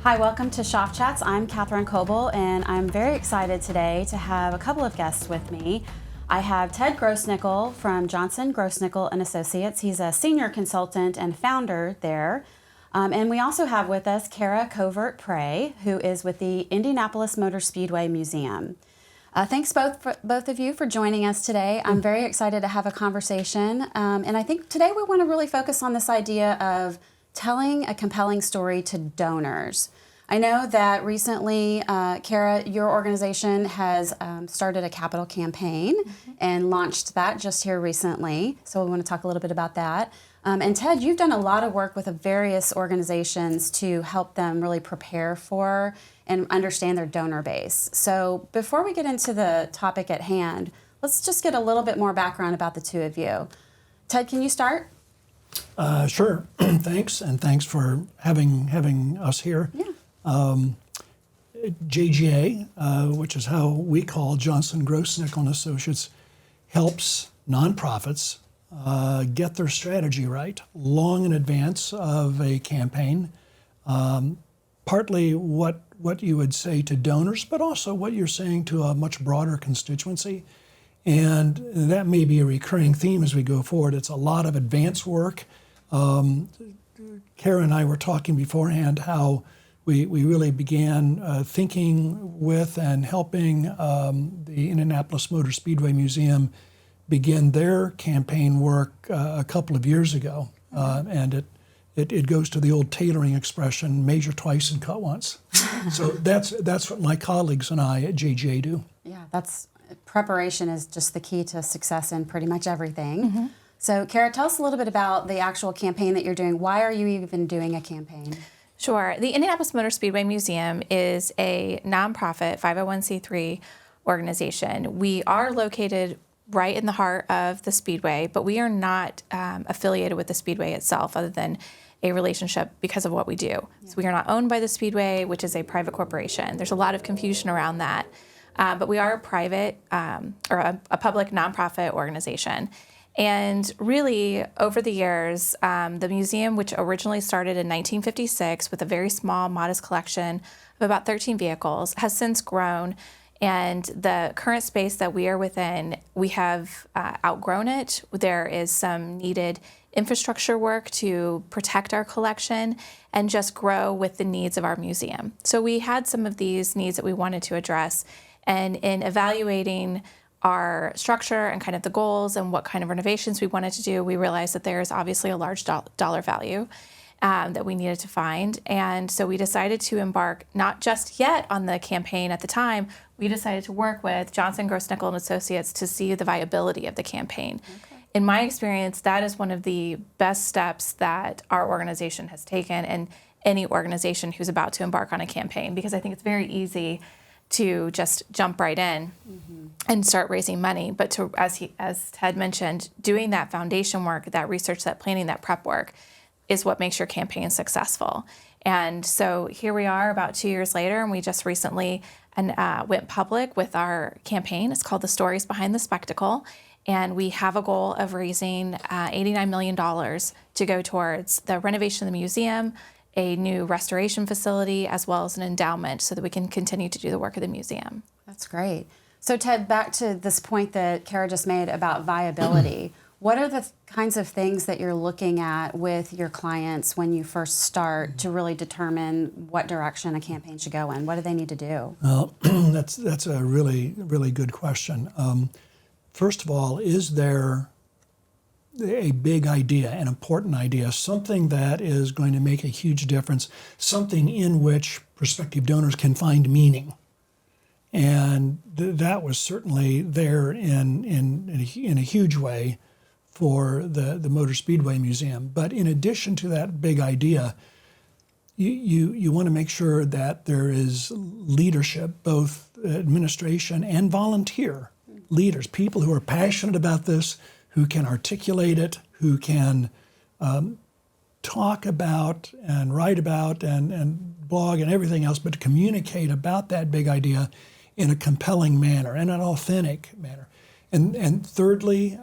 Hi, welcome to Shop Chats. I'm Catherine Coble, and I'm very excited today to have a couple of guests with me. I have Ted Grossnickle from Grossnickle and Associates. He's a senior consultant and founder there. And we also have with us Kara Kovert Pray, who is with the Indianapolis Motor Speedway Museum. Thanks both of you for joining us today. I'm very excited to have a conversation. And I think today we want to really focus on this idea of telling a compelling story to donors. I know that recently, Kara, your organization has started a capital campaign and launched that just here recently. So we want to talk a little bit about that. And Ted, you've done a lot of work with various organizations to help them really prepare for and understand their donor base. So before we get into the topic at hand, let's just get a little bit more background about the two of you. Ted, can you start? Sure. Thanks, and thanks for having us here. Yeah. JGA, which is how we call Grossnickle and Associates, helps nonprofits get their strategy right long in advance of a campaign. Partly what you would say to donors, but also what you're saying to a much broader constituency. And that may be a recurring theme as we go forward. It's a lot of advance work. Kara and I were talking beforehand how we really began thinking with and helping the Indianapolis Motor Speedway Museum begin their campaign work a couple of years ago. And it goes to the old tailoring expression, measure twice and cut once. So that's what my colleagues and I at JGA do. Yeah, preparation is just the key to success in pretty much everything. So Kara, tell us a little bit about the actual campaign that you're doing. Why are you even doing a campaign? Sure. The Indianapolis Motor Speedway Museum is a nonprofit 501c3 organization. We are located right in the heart of the Speedway, but we are not affiliated with the Speedway itself other than a relationship because of what we do. Yeah. So we are not owned by the Speedway, which is a private corporation. There's a lot of confusion around that. But we are a private or a public nonprofit organization. And really, over the years, the museum, which originally started in 1956 with a very small, modest collection of about 13 vehicles, has since grown. And the current space that we are within, we have outgrown it. There is some needed infrastructure work to protect our collection and just grow with the needs of our museum. So we had some of these needs that we wanted to address. And in evaluating our structure and kind of the goals and what kind of renovations we wanted to do, we realized that there is obviously a large dollar value that we needed to find. And so we decided to embark not just yet on the campaign at the time, we decided to work with Grossnickle and Associates to see the viability of the campaign. Okay. In my experience, that is one of the best steps that our organization has taken and any organization who's about to embark on a campaign, because I think it's very easy to just jump right in and start raising money. But to, as Ted mentioned, doing that foundation work, that research, that planning, that prep work is what makes your campaign successful. And so here we are about 2 years later, and we just recently went public with our campaign. It's called The Stories Behind the Spectacle. And we have a goal of raising $89 million to go towards the renovation of the museum, a new restoration facility, as well as an endowment so that we can continue to do the work of the museum. That's great. So Ted, back to this point that Kara just made about viability. What are the kinds of things that you're looking at with your clients when you first start to really determine what direction a campaign should go in? What do they need to do? Well, that's a really, really good question. First of all, is there a big idea, an important idea, something that is going to make a huge difference, something in which prospective donors can find meaning? And that was certainly there in a huge way for the Motor Speedway Museum. But in addition to that big idea, you want to make sure that there is leadership, both administration and volunteer leaders, people who are passionate about this, who can articulate it, who can talk about and write about and blog and everything else, but to communicate about that big idea in a compelling manner and an authentic manner. And thirdly,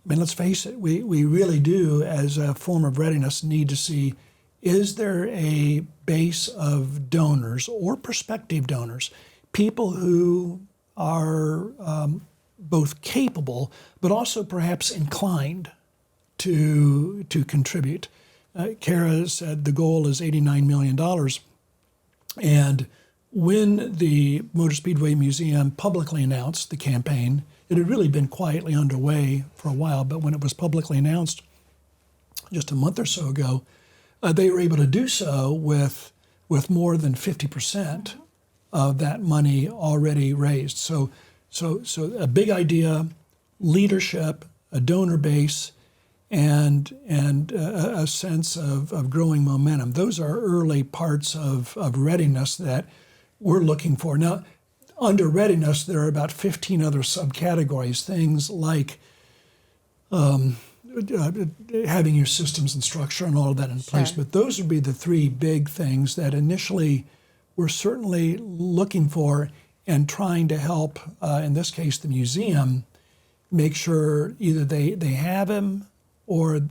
let's face it, we really do, as a form of readiness, need to see is there a base of donors or prospective donors, people who are both capable but also perhaps inclined to contribute? Kara said the goal is $89 million. And when the Motor Speedway Museum publicly announced the campaign, it had really been quietly underway for a while, but when it was publicly announced just a month or so ago, they were able to do so with more than 50% of that money already raised. So a big idea, leadership, a donor base, and a sense of growing momentum. Those are early parts of readiness that we're looking for. Now, under readiness, there are about 15 other subcategories, things like having your systems and structure and all of that in place. But those would be the three big things that initially we're certainly looking for and trying to help, in this case, the museum, make sure either they have them or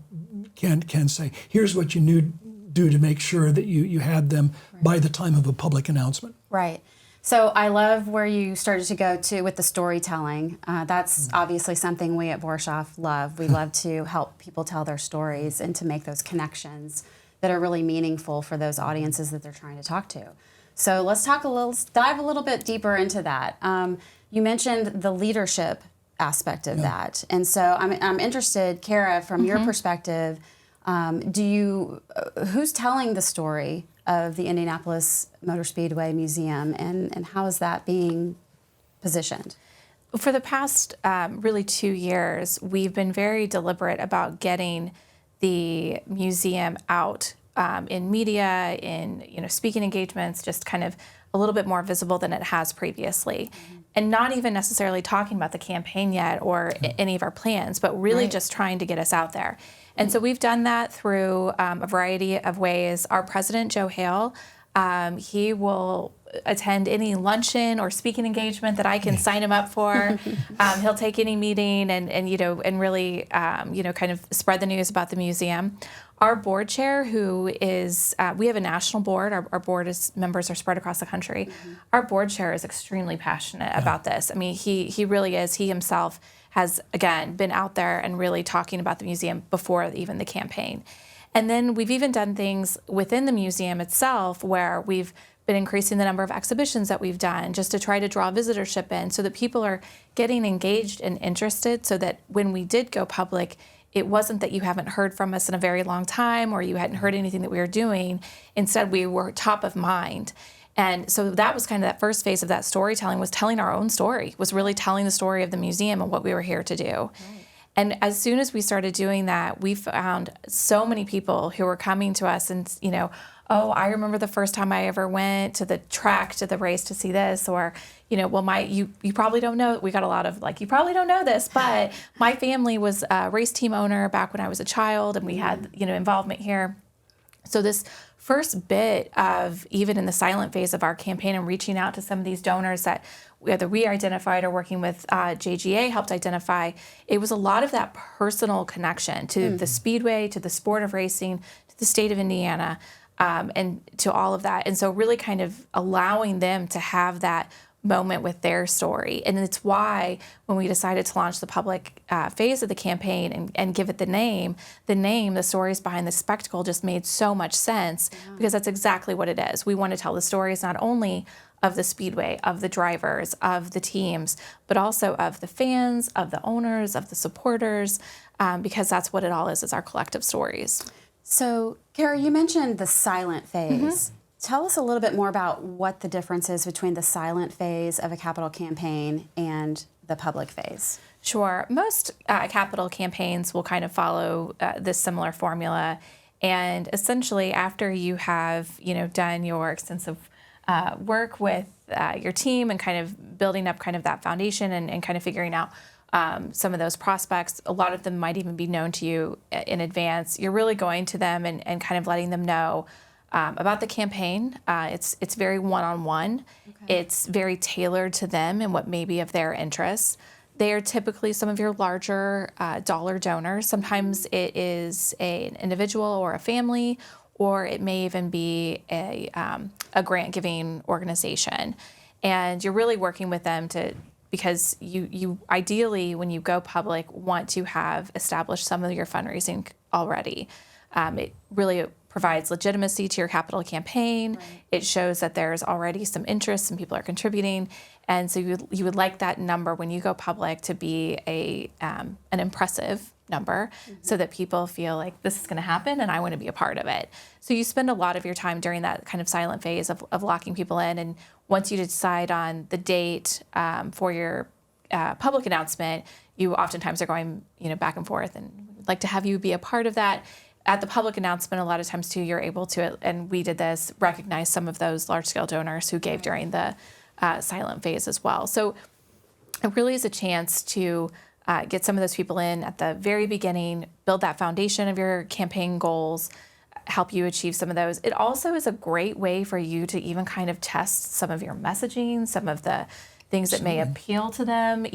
can say, here's what you do to make sure that you had them by the time of a public announcement. Right. So I love where you started to go to with the storytelling. That's obviously something we at Borshoff love. We love to help people tell their stories and to make those connections that are really meaningful for those audiences that they're trying to talk to. So let's dive a little bit deeper into that. You mentioned the leadership aspect of that, and so I'm interested, Kara, from your perspective. Who's telling the story of the Indianapolis Motor Speedway Museum, and how is that being positioned? For the past really 2 years, we've been very deliberate about getting the museum out in media, in speaking engagements, just kind of a little bit more visible than it has previously. And not even necessarily talking about the campaign yet or any of our plans, but really just trying to get us out there. And so we've done that through a variety of ways. Our president, Joe Hale, he will attend any luncheon or speaking engagement that I can sign him up for. He'll take any meeting and really kind of spread the news about the museum. Our board chair, who is, we have a national board. Our board members are spread across the country. Our board chair is extremely passionate about this. I mean, he really is. He himself has, again, been out there and really talking about the museum before even the campaign. And then we've even done things within the museum itself where we've been increasing the number of exhibitions that we've done just to try to draw visitorship in so that people are getting engaged and interested, so that when we did go public, it wasn't that you haven't heard from us in a very long time or you hadn't heard anything that we were doing. Instead, we were top of mind. And so that was kind of that first phase of that storytelling, was telling our own story, was really telling the story of the museum and what we were here to do. Right. And as soon as we started doing that, we found so many people who were coming to us and, oh, I remember the first time I ever went to the track, to the race to see this, or, well, you probably don't know, we got a lot of you probably don't know this, but my family was a race team owner back when I was a child and we had, involvement here. So this first bit of, even in the silent phase of our campaign and reaching out to some of these donors that whether we identified or working with JGA helped identify, it was a lot of that personal connection to the Speedway, to the sport of racing, to the state of Indiana, and to all of that. And so really kind of allowing them to have that moment with their story. And it's why when we decided to launch the public phase of the campaign and give it the name, the stories behind the spectacle just made so much sense, because that's exactly what it is. We want to tell the stories not only of the Speedway, of the drivers, of the teams, but also of the fans, of the owners, of the supporters, because that's what it all is our collective stories. So, Kara, you mentioned the silent phase. Tell us a little bit more about what the difference is between the silent phase of a capital campaign and the public phase. Sure. Most capital campaigns will kind of follow this similar formula. And essentially, after you have, done your extensive work with your team and kind of building up kind of that foundation and kind of figuring out some of those prospects, a lot of them might even be known to you in advance. You're really going to them and kind of letting them know about the campaign. It's very one-on-one. Okay. It's very tailored to them and what may be of their interests. They are typically some of your larger dollar donors. Sometimes it is an individual or a family, or it may even be a grant-giving organization. And you're really working with them because you ideally, when you go public, want to have established some of your fundraising already. It really provides legitimacy to your capital campaign. Right. It shows that there's already some interest and people are contributing. And so you would like that number when you go public to be an impressive number, so that people feel like this is going to happen and I want to be a part of it. So you spend a lot of your time during that kind of silent phase of locking people in. And once you decide on the date for your public announcement, you oftentimes are going back and forth, and we'd like to have you be a part of that. At the public announcement, a lot of times too, you're able to, and we did this, recognize some of those large-scale donors who gave during the silent phase as well. So it really is a chance to get some of those people in at the very beginning, build that foundation of your campaign goals, help you achieve some of those. It also is a great way for you to even kind of test some of your messaging, some of the things that may appeal to them.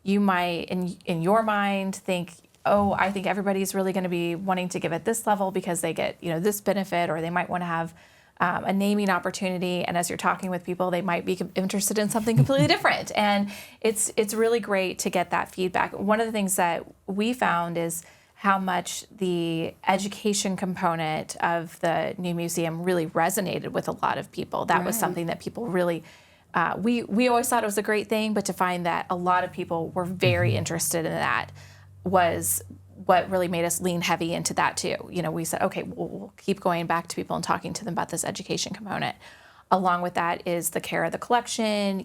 You might, in your mind, think, oh, I think everybody's really going to be wanting to give at this level because they get, this benefit, or they might want to have a naming opportunity. And as you're talking with people, they might be interested in something completely different. And it's really great to get that feedback. One of the things that we found is how much the education component of the new museum really resonated with a lot of people. That was something that people really, we always thought it was a great thing, but to find that a lot of people were very interested in that was what really made us lean heavy into that too. We said, okay, we'll keep going back to people and talking to them about this education component. Along with that is the care of the collection,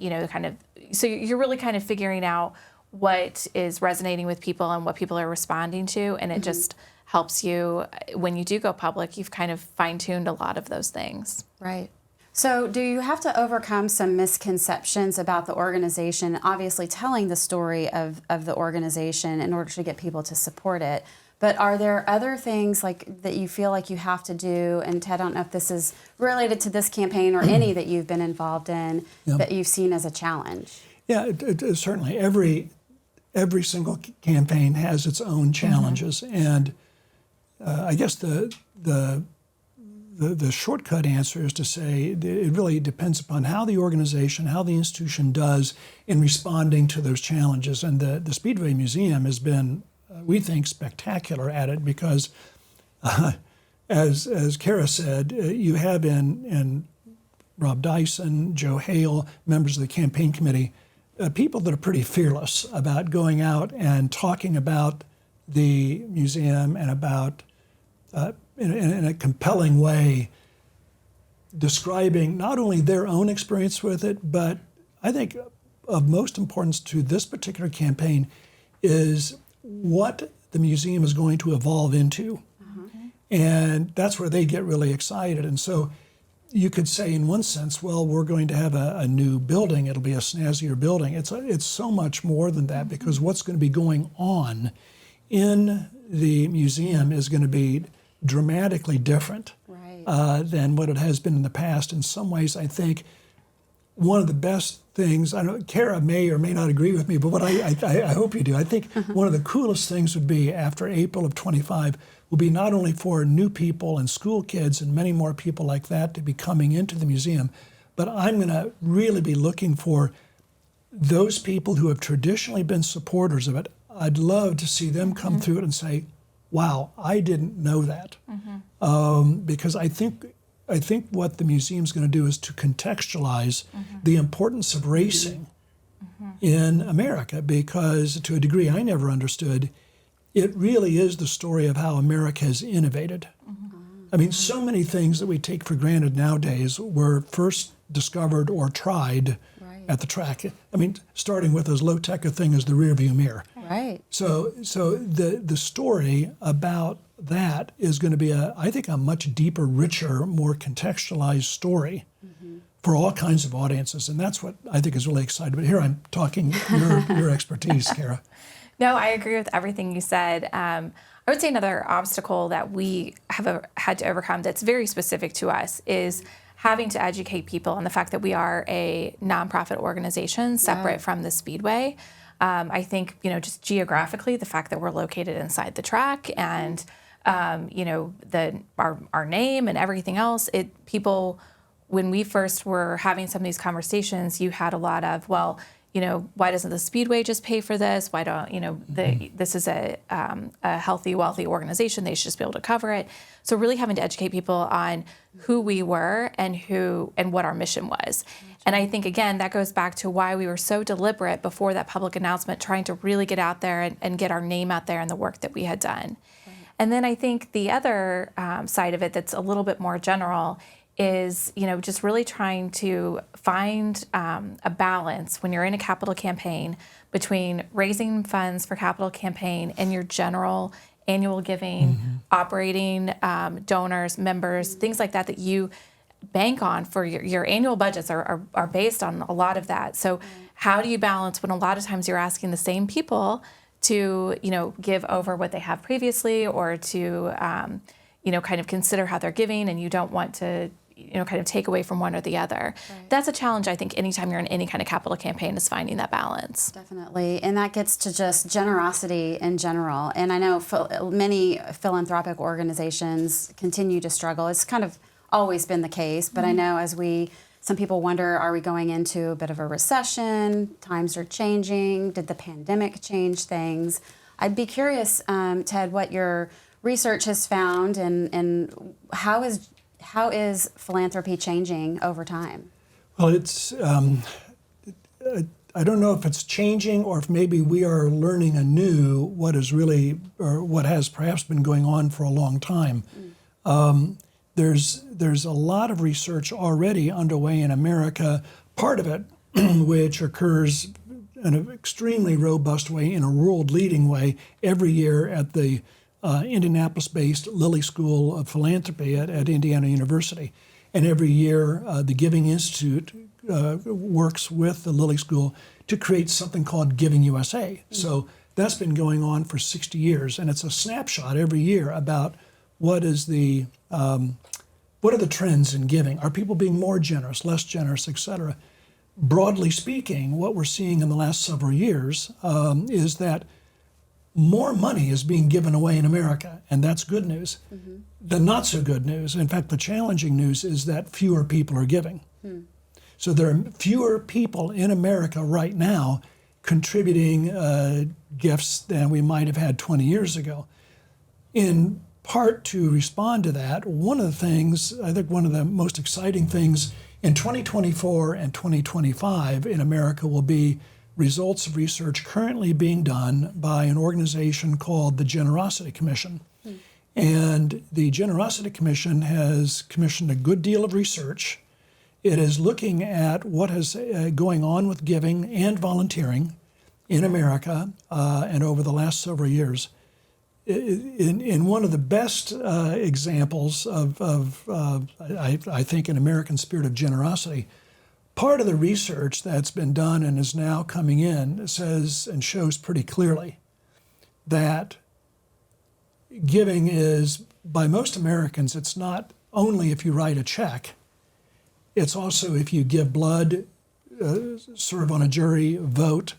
so you're really kind of figuring out what is resonating with people and what people are responding to. And it just helps you, when you do go public, you've kind of fine-tuned a lot of those things. Right. So do you have to overcome some misconceptions about the organization, obviously telling the story of the organization in order to get people to support it? But are there other things that you feel like you have to do? And Ted, I don't know if this is related to this campaign or any that you've been involved in that you've seen as a challenge. Yeah, it certainly. Every single campaign has its own challenges. And I guess the shortcut answer is to say it really depends upon how the organization, how the institution does in responding to those challenges. And the Speedway Museum has been, we think, spectacular at it because, as Kara said, you have in Rob Dyson, Joe Hale, members of the campaign committee, people that are pretty fearless about going out and talking about the museum and about in a compelling way, describing not only their own experience with it, but I think of most importance to this particular campaign is what the museum is going to evolve into. And that's where they get really excited. And so you could say in one sense, well, we're going to have a new building. It'll be a snazzier building. It's so much more than that because what's going to be going on in the museum is going to be dramatically different than what it has been in the past. In some ways, I think one of the best things, I know Kara may or may not agree with me, but what I hope you do, I think one of the coolest things would be after April of 25 will be not only for new people and school kids and many more people like that to be coming into the museum, but I'm going to really be looking for those people who have traditionally been supporters of it. I'd love to see them come through it and say, wow, I didn't know that. Because I think what the museum's going to do is to contextualize the importance of racing in America, because to a degree I never understood, it really is the story of how America has innovated. I mean, so many things that we take for granted nowadays were first discovered or tried at the track. I mean, starting with as low-tech a thing as the rearview mirror. Right. So the story about that is going to be, I think, a much deeper, richer, more contextualized story for all kinds of audiences. And that's what I think is really exciting. But here I'm talking your expertise, Kara. No, I agree with everything you said. I would say another obstacle that we have had to overcome that's very specific to us is having to educate people on the fact that we are a nonprofit organization separate from the Speedway. I think, just geographically, the fact that we're located inside the track and our name and everything else. People, when we first were having some of these conversations, you had a lot of, well, why doesn't the Speedway just pay for this? Why don't, this is a healthy, wealthy organization. They should just be able to cover it. So really having to educate people on who we were and what our mission was. And I think, again, that goes back to why we were so deliberate before that public announcement, trying to really get out there and get our name out there and the work that we had done. Right. And then I think the other side of it that's a little bit more general is, just really trying to find a balance when you're in a capital campaign between raising funds for capital campaign and your general annual giving, operating donors, members, things like that you bank on for your annual budgets are based on a lot of that. So how do you balance when a lot of times you're asking the same people to, give over what they have previously, or to, kind of consider how they're giving, and you don't want to kind of take away from one or the other. Right. That's a challenge, I think, anytime you're in any kind of capital campaign, is finding that balance. Definitely. And that gets to just generosity in general. And I know many philanthropic organizations continue to struggle. It's kind of always been the case, but I know some people wonder, are we going into a bit of a recession? Times are changing. Did the pandemic change things? I'd be curious, Ted, what your research has found, and how is philanthropy changing over time? Well, it's I don't know if it's changing or if maybe we are learning anew what is really, or what has perhaps been going on for a long time. There's a lot of research already underway in America, part of it which occurs in an extremely robust way, in a world-leading way, every year at the Indianapolis-based Lilly School of Philanthropy at Indiana University. And every year, the Giving Institute works with the Lilly School to create something called Giving USA. So that's been going on for 60 years, and it's a snapshot every year about what are the trends in giving? Are people being more generous, less generous, et cetera? Broadly speaking, what we're seeing in the last several years is that more money is being given away in America, and that's good news. The not so good news, in fact, the challenging news, is that fewer people are giving. So there are fewer people in America right now contributing gifts than we might have had 20 years ago. In part to respond to that, one of the things, I think one of the most exciting things in 2024 and 2025 in America will be results of research currently being done by an organization called the Generosity Commission. And the Generosity Commission has commissioned a good deal of research. It is looking at what is going on with giving and volunteering in America and over the last several years. In one of the best examples of I think, an American spirit of generosity, part of the research that's been done and is now coming in says and shows pretty clearly that giving is, by most Americans, it's not only if you write a check, it's also if you give blood, serve on a jury, vote,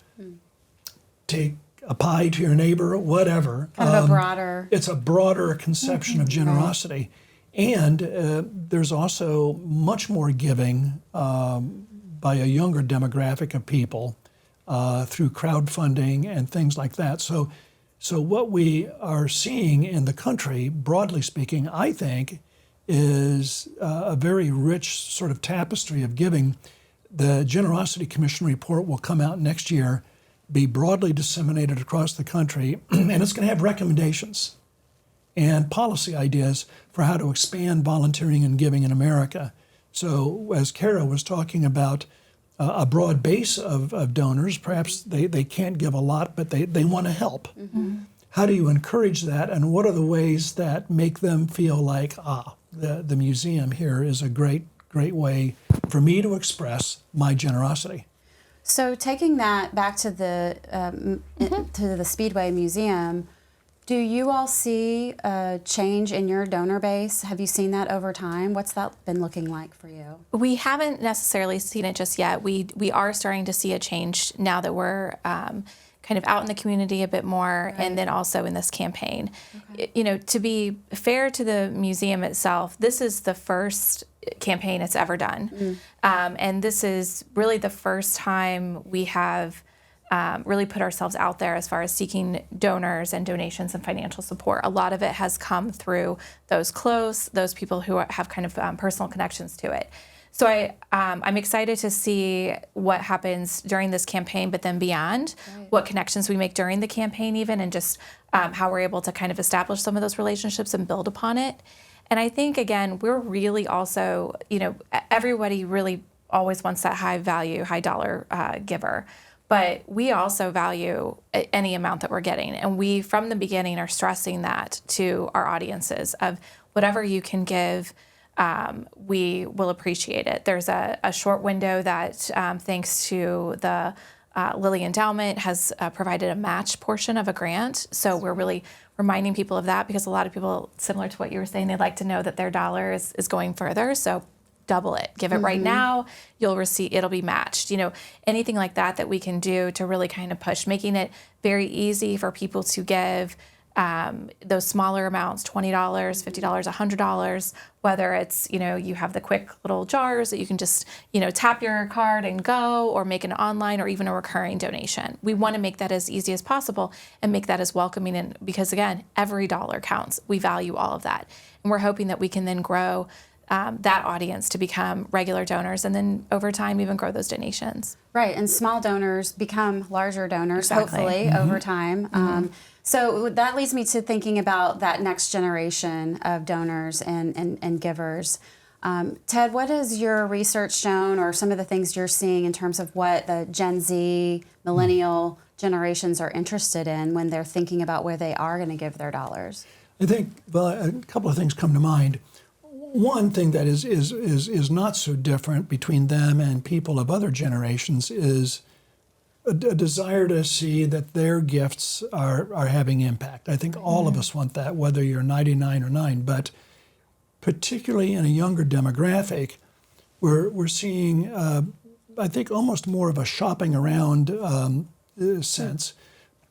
take a pie to your neighbor, whatever. Kind of a broader... It's a broader conception of generosity. And there's also much more giving by a younger demographic of people through crowdfunding and things like that. So what we are seeing in the country, broadly speaking, I think, is a very rich sort of tapestry of giving. The Generosity Commission report will come out next year, be broadly disseminated across the country, and it's going to have recommendations and policy ideas for how to expand volunteering and giving in America. So as Kara was talking about a broad base of donors, perhaps they can't give a lot, but they want to help. How do you encourage that, and what are the ways that make them feel like, the museum here is a great way for me to express my generosity? So taking that back to the Speedway Museum, do you all see a change in your donor base? Have you seen that over time? What's that been looking like for you? We haven't necessarily seen it just yet. We are starting to see a change now that we're kind of out in the community a bit more, and then also in this campaign. To be fair to the museum itself, this is the first campaign it's ever done. And this is really the first time we have really put ourselves out there as far as seeking donors and donations and financial support. A lot of it has come through those close, those people who have kind of personal connections to it. So I'm excited to see what happens during this campaign, but then beyond, what connections we make during the campaign even, and just how we're able to kind of establish some of those relationships and build upon it. And I think, again, we're really also, everybody really always wants that high value, high dollar giver. But we also value any amount that we're getting. And we, from the beginning, are stressing that to our audiences of whatever you can give, we will appreciate it. There's a short window that, thanks to the Lilly Endowment, has provided a match portion of a grant. So we're really reminding people of that, because a lot of people, similar to what you were saying, they'd like to know that their dollar is going further. So double it. Give it right now. You'll receive, it'll be matched. Anything like that we can do to really kind of push, making it very easy for people to give those smaller amounts, $20, $50, $100, whether it's, you have the quick little jars that you can just, tap your card and go, or make an online or even a recurring donation. We want to make that as easy as possible and make that as welcoming, and because again, every dollar counts. We value all of that. And we're hoping that we can then grow that audience to become regular donors, and then over time even grow those donations. Right, and small donors become larger donors, hopefully, over time. So that leads me to thinking about that next generation of donors and givers. Ted, what has your research shown, or some of the things you're seeing in terms of what the Gen Z, millennial generations are interested in when they're thinking about where they are going to give their dollars? I think, a couple of things come to mind. One thing that is not so different between them and people of other generations is a desire to see that their gifts are having impact. I think all of us want that, whether you're 99 or 9, but particularly in a younger demographic, we're seeing, I think, almost more of a shopping around sense.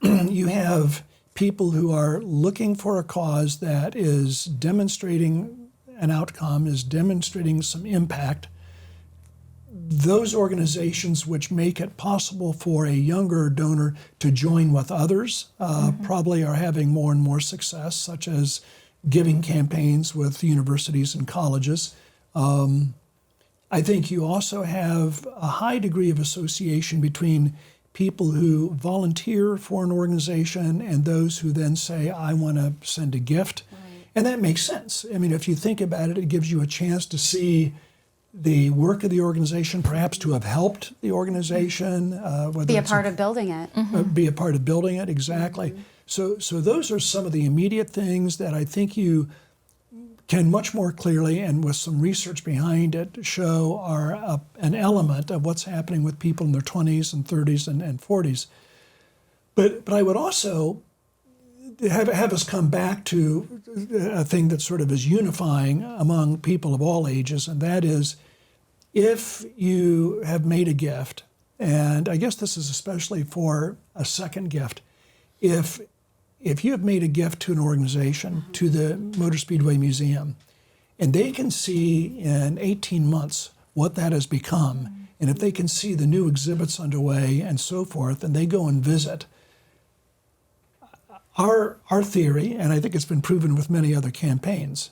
You have people who are looking for a cause that is demonstrating an outcome, is demonstrating some impact. Those organizations which make it possible for a younger donor to join with others probably are having more and more success, such as giving campaigns with universities and colleges. I think you also have a high degree of association between people who volunteer for an organization and those who then say, I want to send a gift. Right. And that makes sense. I mean, if you think about it, it gives you a chance to see the work of the organization, perhaps to have helped the organization. Be a part of building it. Be a part of building it, exactly. So those are some of the immediate things that I think you can much more clearly, and with some research behind it, show are an element of what's happening with people in their 20s and 30s and 40s. But I would also have us come back to a thing that sort of is unifying among people of all ages, and that is, if you have made a gift, and I guess this is especially for a second gift, if you have made a gift to an organization, to the Motor Speedway Museum, and they can see in 18 months what that has become, and if they can see the new exhibits underway and so forth, and they go and visit, our theory, and I think it's been proven with many other campaigns,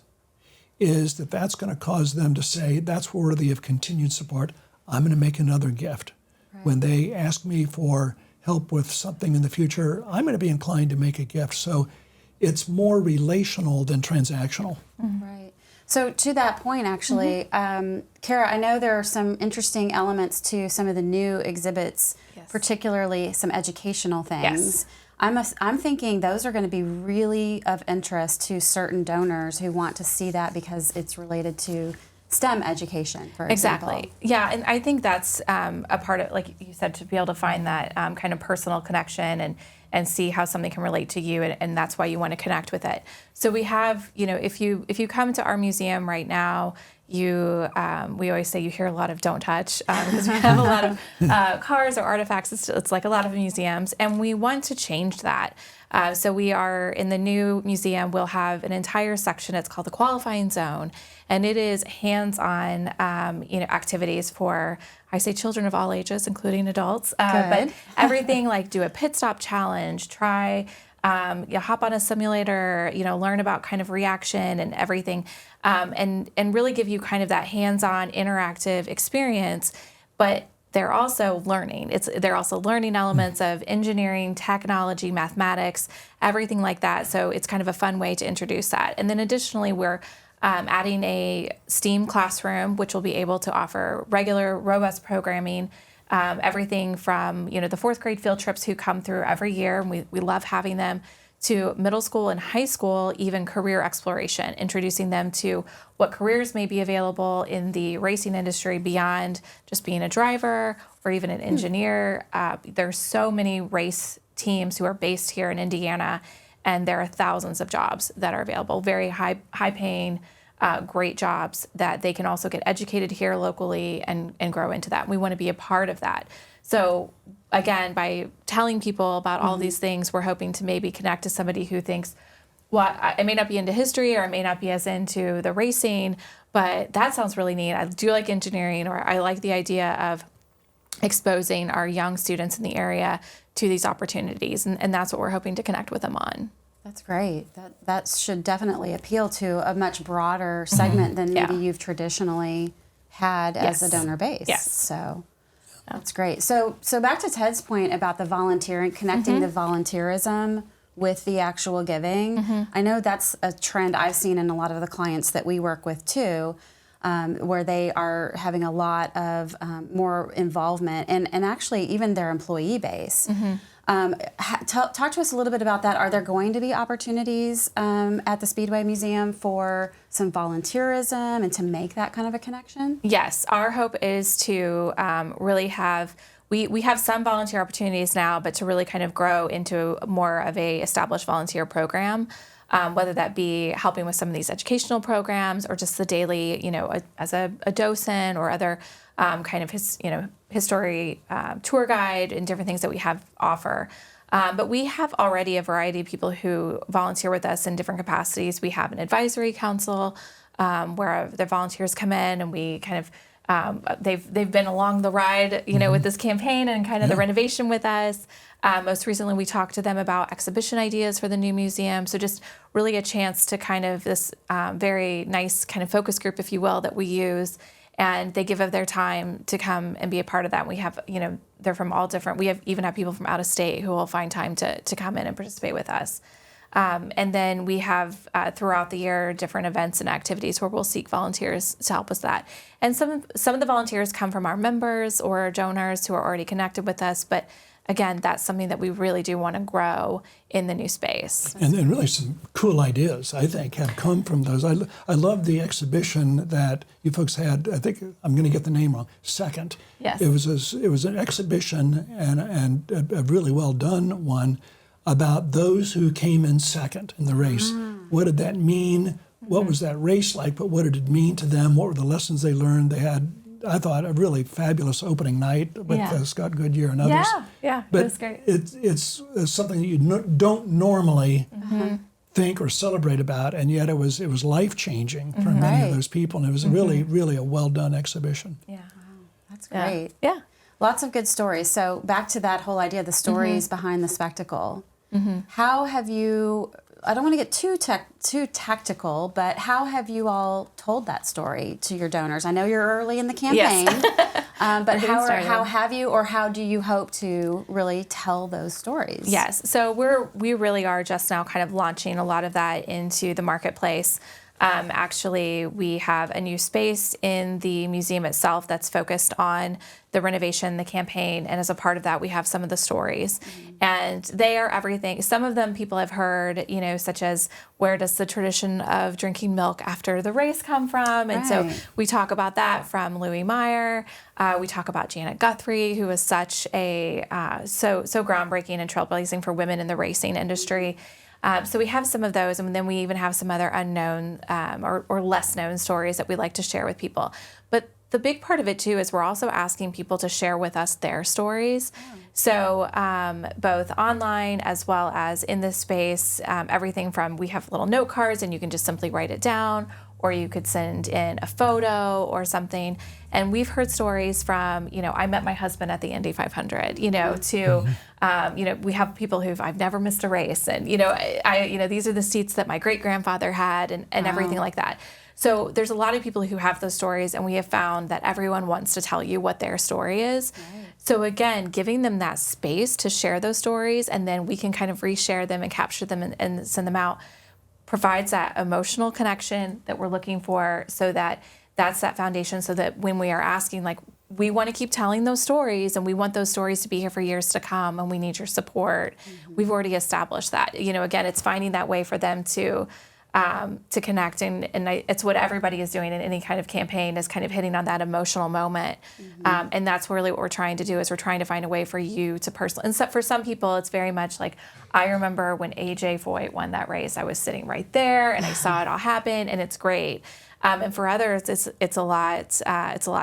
is that that's going to cause them to say, that's worthy of continued support. I'm going to make another gift. Right. When they ask me for help with something in the future, I'm going to be inclined to make a gift. So it's more relational than transactional. Right. So to that point, actually, Kara, I know there are some interesting elements to some of the new exhibits, particularly some educational things. I'm thinking those are going to be really of interest to certain donors who want to see that because it's related to STEM education, for example. Exactly. Yeah, and I think that's a part of, like you said, to be able to find that kind of personal connection and see how something can relate to you, and that's why you want to connect with it. So we have, if you come to our museum right now, we always say you hear a lot of don't touch because we have a lot of cars or artifacts. It's like a lot of museums, and we want to change that. So we are in the new museum, we'll have an entire section. It's called the qualifying zone, and it is hands-on, activities for, I say children of all ages, including adults, but everything like do a pit stop challenge, try, hop on a simulator, learn about kind of reaction and everything, and really give you kind of that hands-on interactive experience, but they're also learning. They're also learning elements of engineering, technology, mathematics, everything like that. So it's kind of a fun way to introduce that. And then additionally, we're adding a STEAM classroom, which will be able to offer regular, robust programming, everything from the fourth grade field trips who come through every year, and we love having them, to middle school and high school, even career exploration, introducing them to what careers may be available in the racing industry beyond just being a driver or even an engineer. There's so many race teams who are based here in Indiana, and there are thousands of jobs that are available, very high paying, great jobs that they can also get educated here locally and grow into that. We want to be a part of that. So again, by telling people about all these things, we're hoping to maybe connect to somebody who thinks, well, I may not be into history, or I may not be as into the racing, but that sounds really neat. I do like engineering, or I like the idea of exposing our young students in the area to these opportunities. And that's what we're hoping to connect with them on. That's great. That should definitely appeal to a much broader segment than maybe you've traditionally had as a donor base. Yes. So that's great. So back to Ted's point about the volunteering, connecting the volunteerism with the actual giving. I know that's a trend I've seen in a lot of the clients that we work with too, where they are having a lot of more involvement and actually even their employee base. Talk to us a little bit about that. Are there going to be opportunities at the Speedway Museum for some volunteerism and to make that kind of a connection? Yes, our hope is to really have, we have some volunteer opportunities now, but to really kind of grow into more of a established volunteer program, whether that be helping with some of these educational programs or just the daily, as a docent or other kind of history tour guide and different things that we have offer. But we have already a variety of people who volunteer with us in different capacities. We have an advisory council where the volunteers come in, and we kind of they've been along the ride, with this campaign and kind of the renovation with us. Most recently, we talked to them about exhibition ideas for the new museum. So just really a chance to kind of this very nice kind of focus group, if you will, that we use. And they give of their time to come and be a part of that. We have, they're from all different, we even have people from out of state who will find time to come in and participate with us. And then we have throughout the year different events and activities where we'll seek volunteers to help us that. And some of the volunteers come from our members or donors who are already connected with us. But again, that's something that we really do want to grow in the new space. And really some cool ideas, I think, have come from those. I love the exhibition that you folks had. I think I'm going to get the name wrong. Second. Yes. It was an exhibition and a really well done one about those who came in second in the race. What did that mean? What was that race like? But what did it mean to them? What were the lessons they learned? They had, I thought, a really fabulous opening night with Scott Goodyear and others. Yeah, but it was great. It's something that you don't normally think or celebrate about, and yet it was life changing for many of those people, and it was really a well done exhibition. Yeah, That's great. Yeah. Lots of good stories. So back to that whole idea, the stories behind the spectacle. How have you, I don't want to get too tactical, but how have you all told that story to your donors? I know you're early in the campaign, but how have you, or how do you hope to really tell those stories? Yes, so we really are just now kind of launching a lot of that into the marketplace. Actually, we have a new space in the museum itself that's focused on the renovation, the campaign, and as a part of that, we have some of the stories. And they are everything. Some of them people have heard, such as where does the tradition of drinking milk after the race come from? And so we talk about that from Louis Meyer. We talk about Janet Guthrie, who was such a so groundbreaking and trailblazing for women in the racing industry. So we have some of those, and then we even have some other unknown or less known stories that we like to share with people. But the big part of it too is we're also asking people to share with us their stories. So both online as well as in this space, everything from we have little note cards and you can just simply write it down, or you could send in a photo or something. And we've heard stories from, I met my husband at the Indy 500, to, we have people I've never missed a race. And, these are the seats that my great grandfather had and everything like that. So there's a lot of people who have those stories, and we have found that everyone wants to tell you what their story is. Right. So again, giving them that space to share those stories, and then we can kind of reshare them and capture them and send them out, provides that emotional connection that we're looking for, so that's that foundation, so that when we are asking, we want to keep telling those stories and we want those stories to be here for years to come and we need your support. We've already established that. Again, it's finding that way for them to connect, and it's what everybody is doing in any kind of campaign, is kind of hitting on that emotional moment. And that's really what we're trying to do, is we're trying to find a way for you to personally, and so for some people it's very much like, I remember when AJ Foyt won that race, I was sitting right there and I saw it all happen, and it's great. And for others, it's a lot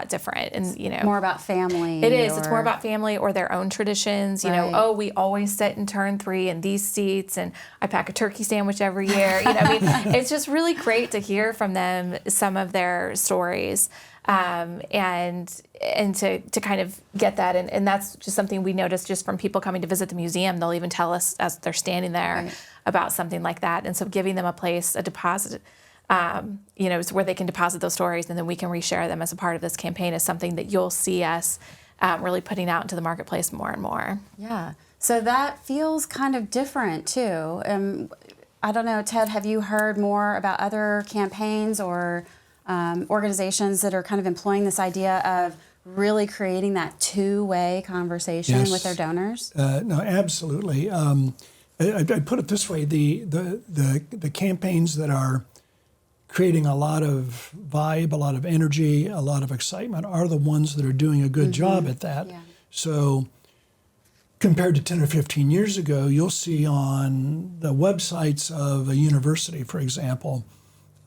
different, and more about family. It is. It's more about family or their own traditions. Oh, we always sit in turn 3 in these seats, and I pack a turkey sandwich every year. It's just really great to hear from them some of their stories, and to kind of get that, and that's just something we noticed just from people coming to visit the museum. They'll even tell us as they're standing there about something like that, and so giving them a place, a deposit. Where they can deposit those stories, and then we can reshare them as a part of this campaign, is something that you'll see us really putting out into the marketplace more and more. Yeah. So that feels kind of different too. I don't know, Ted, have you heard more about other campaigns or organizations that are kind of employing this idea of really creating that two-way conversation with their donors? No, absolutely. I put it this way: the campaigns that are creating a lot of vibe, a lot of energy, a lot of excitement are the ones that are doing a good job at that. Yeah. So compared to 10 or 15 years ago, you'll see on the websites of a university, for example,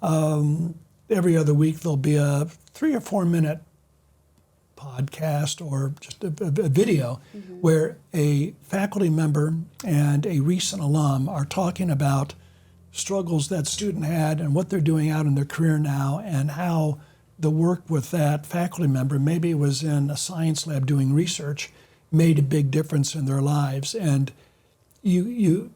every other week there'll be a 3 or 4 minute podcast or just a video where a faculty member and a recent alum are talking about struggles that student had and what they're doing out in their career now, and how the work with that faculty member, maybe it was in a science lab doing research, made a big difference in their lives. And the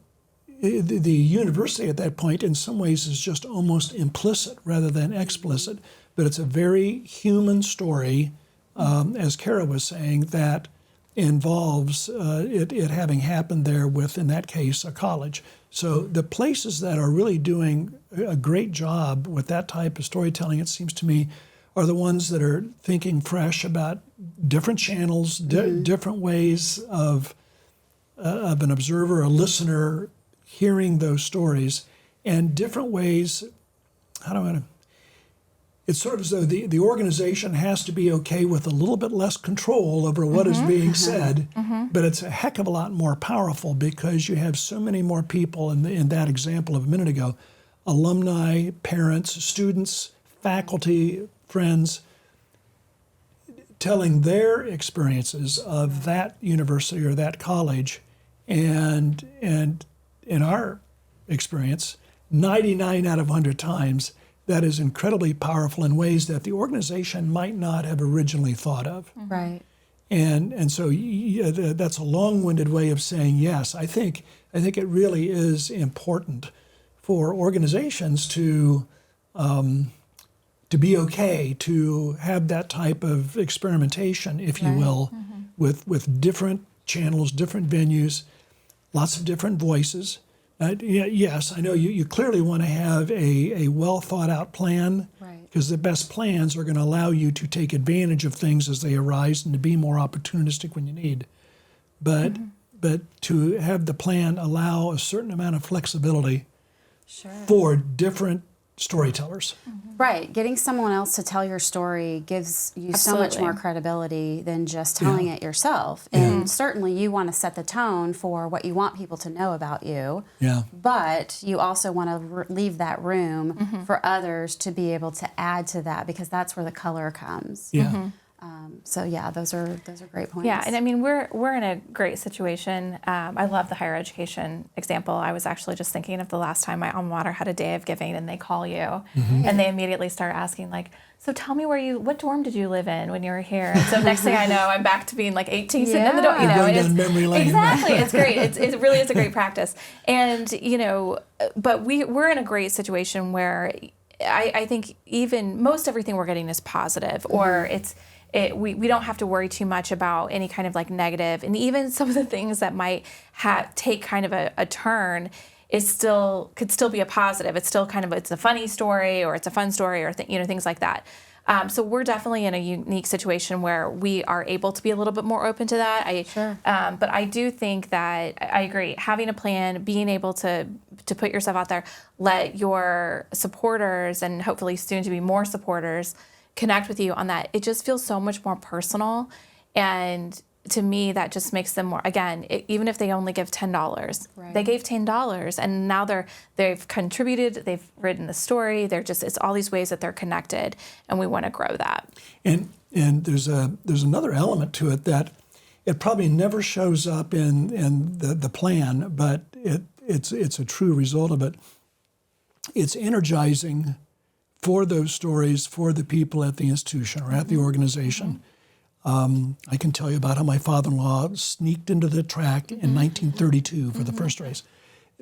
university at that point in some ways is just almost implicit rather than explicit, but it's a very human story, as Kara was saying, that involves it having happened there with, in that case, a college. So the places that are really doing a great job with that type of storytelling, it seems to me, are the ones that are thinking fresh about different channels, different ways of an observer, a listener, hearing those stories, and different ways. It's sort of as though the organization has to be okay with a little bit less control over what is being said, but it's a heck of a lot more powerful because you have so many more people in that example of a minute ago, alumni, parents, students, faculty, friends, telling their experiences of that university or that college, and in our experience, 99 out of 100 times, that is incredibly powerful in ways that the organization might not have originally thought of. Right. And so that's a long-winded way of saying yes. I think it really is important for organizations to be okay to have that type of experimentation, if you will, with different channels, different venues, lots of different voices, Yes, I know you clearly want to have a well thought out plan, Right. because the best plans are going to allow you to take advantage of things as they arise and to be more opportunistic when you need. But to have the plan allow a certain amount of flexibility Sure. for different storytellers. Right. Getting someone else to tell your story gives you so much Absolutely. more credibility than just telling it yourself. And certainly you want to set the tone for what you want people to know about you. Yeah. But you also want to leave that room for others to be able to add to that, because that's where the color comes. Yeah. So yeah, those are great points. Yeah, and I mean we're in a great situation. I love the higher education example. I was actually just thinking of the last time my alma mater had a day of giving, and they call you, and they immediately start asking like, "So tell me what dorm did you live in when you were here?" And so next thing I know, I'm back to being like 18, sitting in the dorm. You know, Going and down memory lane. exactly. It's great. It really is a great practice, and but we're in a great situation where I think even most everything we're getting is positive, or we don't have to worry too much about any kind of like negative, and even some of the things that might take kind of a turn could still be a positive. It's still it's a funny story, or it's a fun story, or things like that. So we're definitely in a unique situation where we are able to be a little bit more open to that. Sure. But I do think that I agree. Having a plan, being able to put yourself out there, let your supporters, and hopefully soon to be more supporters, connect with you on that. It just feels so much more personal, and to me that just makes them more, again, even if they only give $10, Right. they gave $10 and now they've contributed, they've written the story, it's all these ways that they're connected, and we want to grow that. And there's another element to it that it probably never shows up in the plan, but it's a true result of it. It's energizing for those stories, for the people at the institution or at the organization. I can tell you about how my father-in-law sneaked into the track in 1932 for the first race.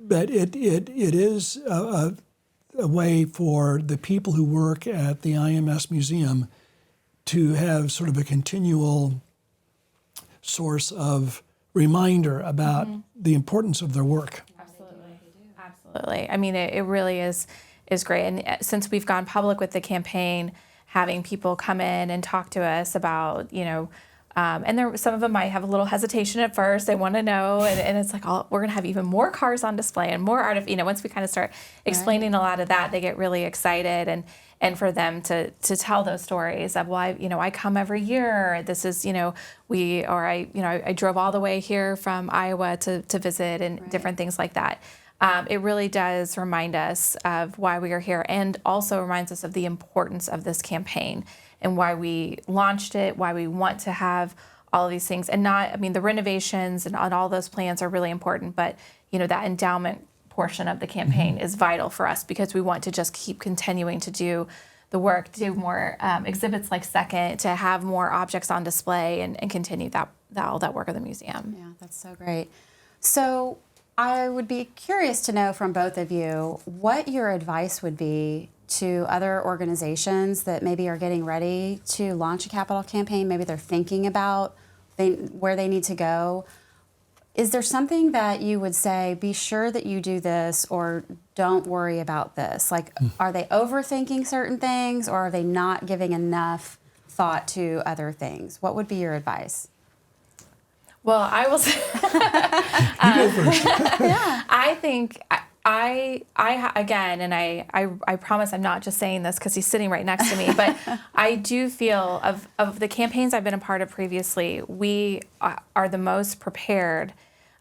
But it is a way for the people who work at the IMS Museum to have sort of a continual source of reminder about the importance of their work. Absolutely. I mean, it really is great. And since we've gone public with the campaign, having people come in and talk to us about, and some of them might have a little hesitation at first. They want to know, and it's like, we're going to have even more cars on display and more art. Once we kind of start explaining a lot of that, they get really excited, and for them to tell those stories of, well, I come every year. This is, I drove all the way here from Iowa to visit, and different things like that. It really does remind us of why we are here, and also reminds us of the importance of this campaign and why we launched it, why we want to have all of these things. And the renovations and all those plans are really important, but that endowment portion of the campaign is vital for us, because we want to just keep continuing to do the work, do more exhibits like Second, to have more objects on display, and continue all that work of the museum. Yeah, that's so great. So I would be curious to know from both of you what your advice would be to other organizations that maybe are getting ready to launch a capital campaign. Maybe they're thinking about where they need to go. Is there something that you would say, be sure that you do this, or don't worry about this? Like, are they overthinking certain things, or are they not giving enough thought to other things? What would be your advice? Well, I will say, You go first. I think I again, and I promise I'm not just saying this because he's sitting right next to me, but I do feel of the campaigns I've been a part of previously, we are the most prepared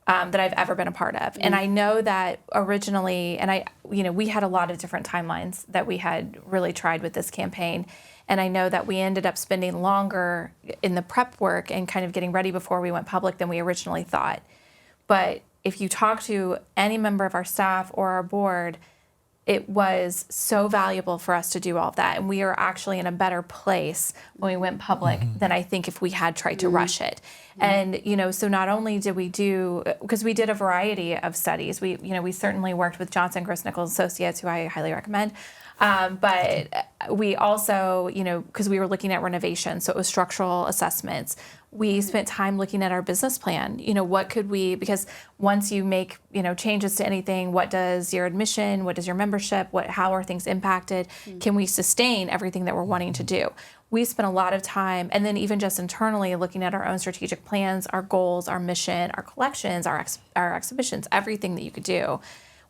that I've ever been a part of. And I know that originally, and we had a lot of different timelines that we had really tried with this campaign. And I know that we ended up spending longer in the prep work and kind of getting ready before we went public than we originally thought. But if you talk to any member of our staff or our board, it was so valuable for us to do all of that. And we are actually in a better place when we went public than I think if we had tried to rush it. And, so not only did we because we did a variety of studies, we certainly worked with Grossnickle and Associates, who I highly recommend. But we also, because we were looking at renovation, so it was structural assessments. We spent time looking at our business plan. What could we, because once you make, changes to anything, what does your admission, what does your membership, how are things impacted? Can we sustain everything that we're wanting to do? We spent a lot of time, and then even just internally looking at our own strategic plans, our goals, our mission, our collections, our exhibitions, everything that you could do.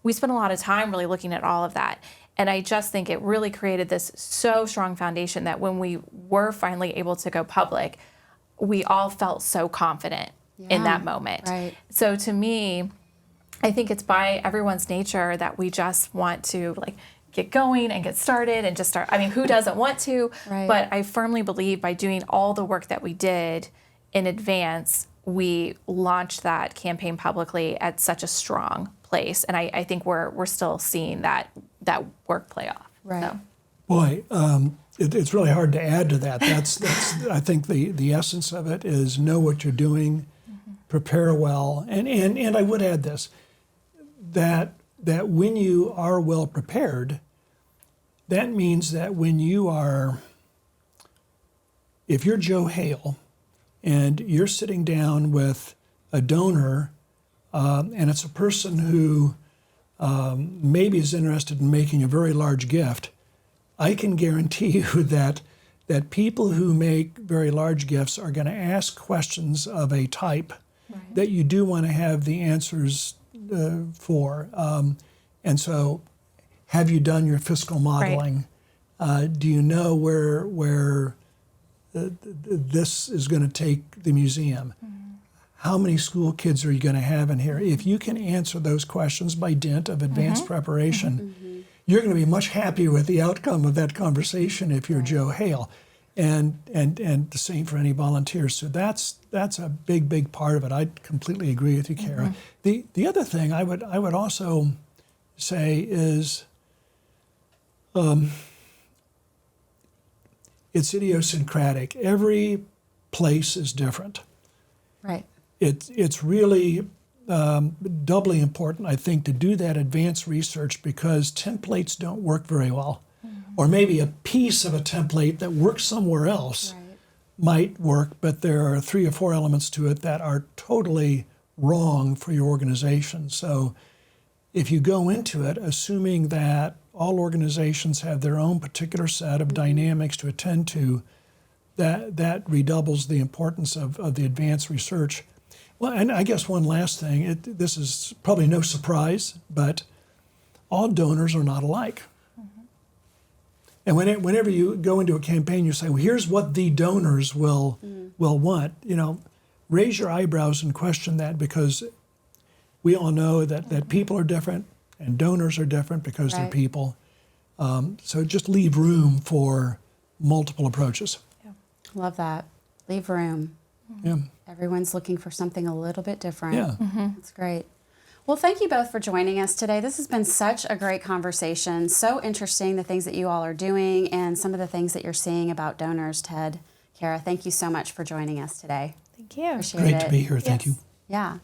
We spent a lot of time really looking at all of that. And I just think it really created this so strong foundation that when we were finally able to go public, we all felt so confident in that moment. Right. So to me, I think it's by everyone's nature that we just want to get going and get started and just start. I mean, who doesn't want to? Right. But I firmly believe by doing all the work that we did in advance, we launched that campaign publicly at such a strong place. And I think we're still seeing that work play off. Right. So. Boy, it's really hard to add to that. That's I think the essence of it is know what you're doing, prepare well, and I would add this, that when you are well prepared, that means that when you are, if you're Joe Hale, and you're sitting down with a donor, and it's a person who maybe is interested in making a very large gift, I can guarantee you that people who make very large gifts are going to ask questions of a type that you do want to have the answers for. And so, have you done your fiscal modeling? Do you know where this is going to take the museum? How many school kids are you going to have in here? If you can answer those questions by dint of advanced preparation, you're going to be much happier with the outcome of that conversation if you're Joe Hale, and the same for any volunteers. So that's a big part of it. I completely agree with you, Kara. The other thing I would also say is it's idiosyncratic. Every place is different. Right. It's really doubly important, I think, to do that advanced research because templates don't work very well. Or maybe a piece of a template that works somewhere else might work, but there are 3 or 4 elements to it that are totally wrong for your organization. So if you go into it assuming that all organizations have their own particular set of dynamics to attend to, that redoubles the importance of the advanced research. Well, and I guess one last thing, this is probably no surprise, but all donors are not alike. And whenever you go into a campaign, you say, well, here's what the donors will want. Raise your eyebrows and question that because we all know that people are different and donors are different because they're people. So just leave room for multiple approaches. Love that. Leave room. Yeah. Everyone's looking for something a little bit different. Yeah. That's great. Well, thank you both for joining us today. This has been such a great conversation. So interesting, the things that you all are doing and some of the things that you're seeing about donors. Ted, Kara, thank you so much for joining us today. Thank you. Appreciate Great it. to be here. Thank you. Yeah.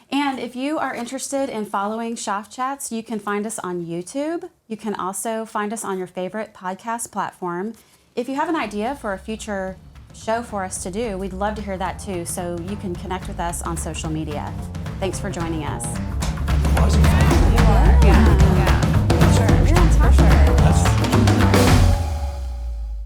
And if you are interested in following Shaft Chats, you can find us on YouTube. You can also find us on your favorite podcast platform. If you have an idea for a future show for us to do, we'd love to hear that too. So you can connect with us on social media. Thanks for joining us.